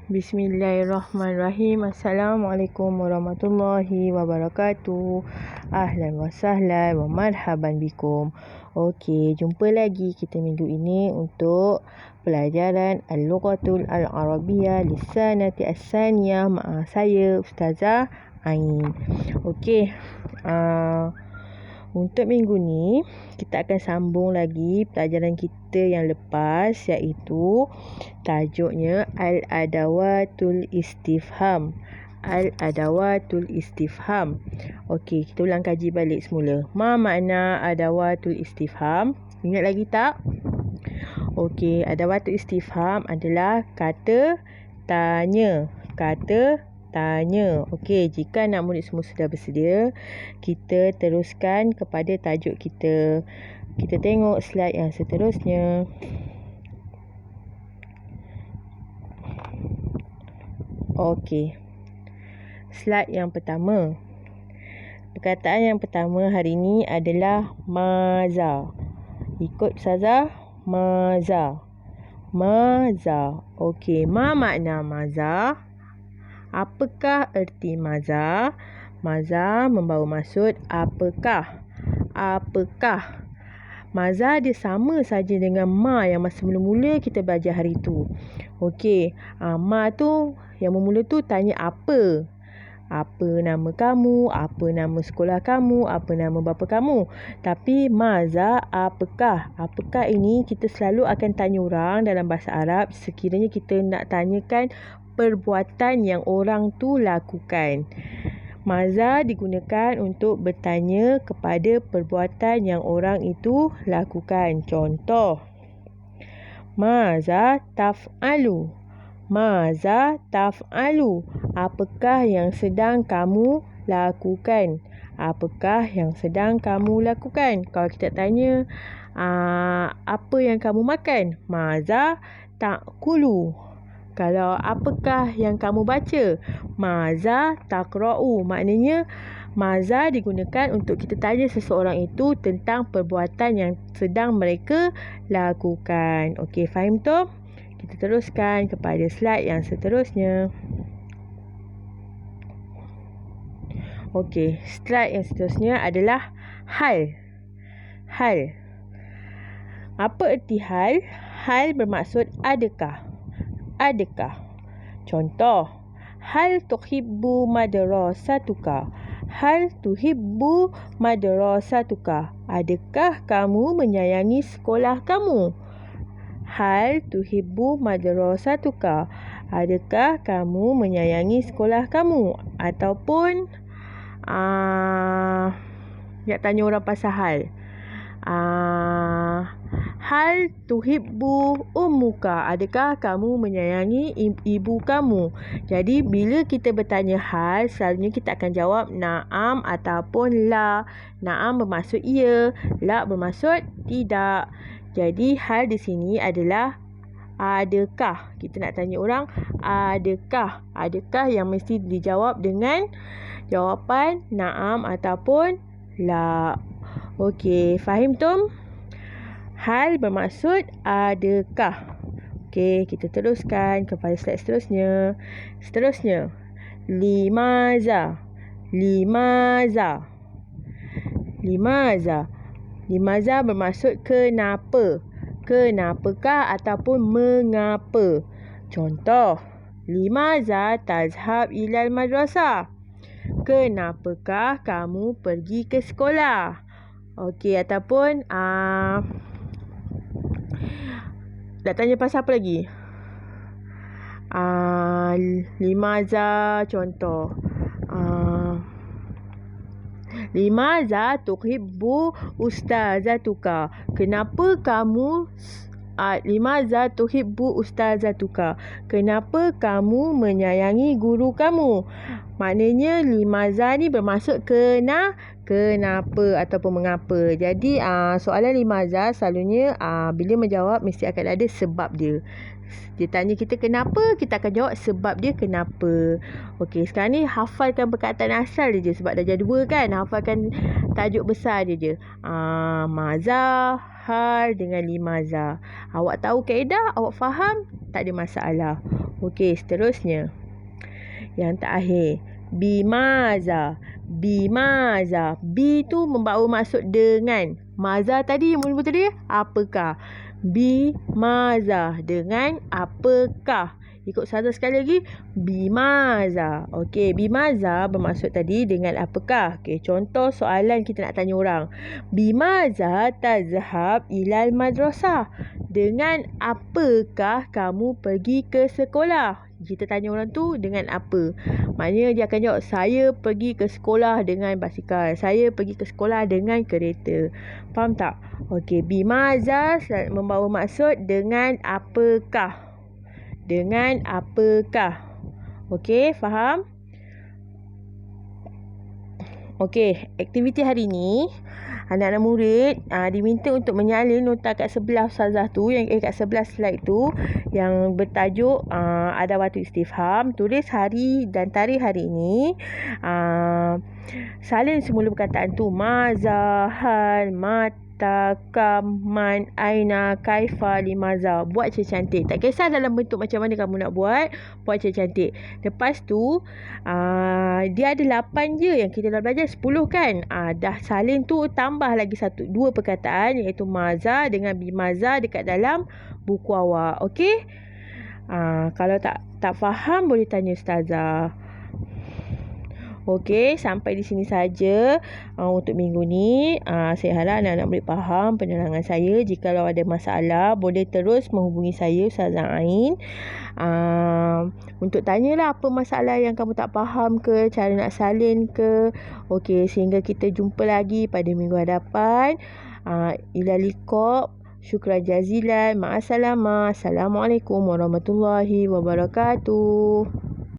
Bismillahirrahmanirrahim. Assalamualaikum warahmatullahi wabarakatuh. Ahlan wa sahlan wa marhaban bikum. Okey, jumpa lagi kita minggu ini untuk pelajaran Al-Lughatul Al-Arabiyyah Lisanati As-Saniyah ma'a saya Ustazah Ain. Okey, untuk minggu ni kita akan sambung lagi pelajaran kita yang lepas, iaitu tajuknya Al-Adawatul Istifham. Al-Adawatul Istifham. Okey, kita ulang kaji balik semula. Ma makna Adawatul Istifham? Ingat lagi tak? Okey, Adawatul Istifham adalah kata tanya. Kata tanya. Okey, jika anak murid semua sudah bersedia, kita teruskan kepada tajuk kita. Kita tengok slide yang seterusnya. Okey. Slide yang pertama. Perkataan yang pertama hari ini adalah maza. Ikut Ustazah. Maza. Maza. Okey, ma makna maza? Apakah erti maza? Maza membawa maksud apakah? Apakah? Maza dia sama saja dengan ma yang masa mula-mula kita belajar hari tu. Okey, ma tu yang mula tu tanya apa? Apa nama kamu? Apa nama sekolah kamu? Apa nama bapa kamu? Tapi maza apakah? Apakah ini kita selalu akan tanya orang dalam bahasa Arab sekiranya kita nak tanyakan perbuatan yang orang tu lakukan. Maza digunakan untuk bertanya kepada perbuatan yang orang itu lakukan. Contoh, maza taf'alu? Maza taf'alu? Apakah yang sedang kamu lakukan? Apakah yang sedang kamu lakukan? Kalau kita tanya, apa yang kamu makan? Maza ta'kulu? Kalau apakah yang kamu baca? Maza taqra'u? Maknanya maza digunakan untuk kita tanya seseorang itu tentang perbuatan yang sedang mereka lakukan. Okey, faham tu? Kita teruskan kepada slide yang seterusnya. Okey, slide yang seterusnya adalah hal. Hal. Apa erti hal? Hal bermaksud adakah? Adakah? Contoh, hal tuhibbu madrasatuka? Hal tuhibbu madrasatuka? Adakah kamu menyayangi sekolah kamu? Hal tuhibbu madrasatuka? Adakah kamu menyayangi sekolah kamu? Ataupun nak tanya orang pasal hal. Hal tuhibbu ummuka? Adakah kamu menyayangi ibu kamu? Jadi bila kita bertanya hal, selalunya kita akan jawab na'am ataupun la. Na'am bermaksud ya, la bermaksud tidak. Jadi hal di sini adalah adakah. Kita nak tanya orang adakah. Adakah yang mesti dijawab dengan jawapan na'am ataupun la. Okey, faham tu? Hal bermaksud adakah. Okey, kita teruskan kepada slide seterusnya. Seterusnya, limaza. Limaza. Limaza. Limaza bermaksud kenapa. Kenapakah ataupun mengapa. Contoh, limaza tazhab ilal madrasah? Kenapakah kamu pergi ke sekolah? Okey, ataupun nak tanya pasal apa lagi? Limaza, contoh. Limaza tuhibbu ustazatuka? Kenapa kamu limaza tuhibbu ustazatuka? Kenapa kamu menyayangi guru kamu? Maknanya limaza ni bermaksud kenapa ataupun mengapa. Jadi soalan limaza selalunya bila menjawab mesti akan ada sebab dia. Dia tanya kita kenapa, kita akan jawab sebab dia kenapa. Okey, sekarang ni hafalkan perkataan asal dia je sebab darjah 2 kan. Hafalkan tajuk besar dia je. Maza, hal dengan limaza. Awak tahu kaedah, awak faham, tak ada masalah. Okey, seterusnya. Yang terakhir. Bimaza. Bimaza. Bi tu membawa maksud dengan. Maza tadi, mula tadi, apakah? Bimaza. Dengan apakah? Ikut Ustazah sekali lagi. Bimaza. Okey, bimaza bermaksud tadi dengan apakah? Okey, contoh soalan kita nak tanya orang. Bimaza tazhab ilal madrasah? Dengan apakah kamu pergi ke sekolah? Kita tanya orang tu dengan apa? Maknanya dia akan jawab, saya pergi ke sekolah dengan basikal. Saya pergi ke sekolah dengan kereta. Faham tak? Okey, bimaza membawa maksud dengan apakah? Dengan apakah? Okey, faham? Okey, aktiviti hari ni anak-anak murid diminta untuk menyalin nota kat sebelah Ustazah tu, yang kat sebelah slide tu yang bertajuk Adawatu Istifham. Tulis hari dan tarikh hari ini. Salin semula perkataan tu. Maza, hal, mata, kam, man, aina, kaifa, limaza. Buat cantik. Tak kisah dalam bentuk macam mana kamu nak buat cantik. Lepas tu dia ada 8 je, yang kita dah belajar 10 kan. Dah salin tu tambah lagi 2 perkataan, iaitu maza dengan bimaza dekat dalam buku awak. Okey? Kalau tak faham boleh tanya Ustazah. Okey, sampai di sini saja untuk minggu ni. Saya harap anak-anak murid faham penerangan saya. Jikalau ada masalah, boleh terus menghubungi saya, Ustazah Ain. Untuk tanyalah apa masalah yang kamu tak faham ke, cara nak salin ke. Okey, sehingga kita jumpa lagi pada minggu hadapan. Ila liqa. Syukran jazilan. Ma'assalamah. Assalamualaikum warahmatullahi wabarakatuh.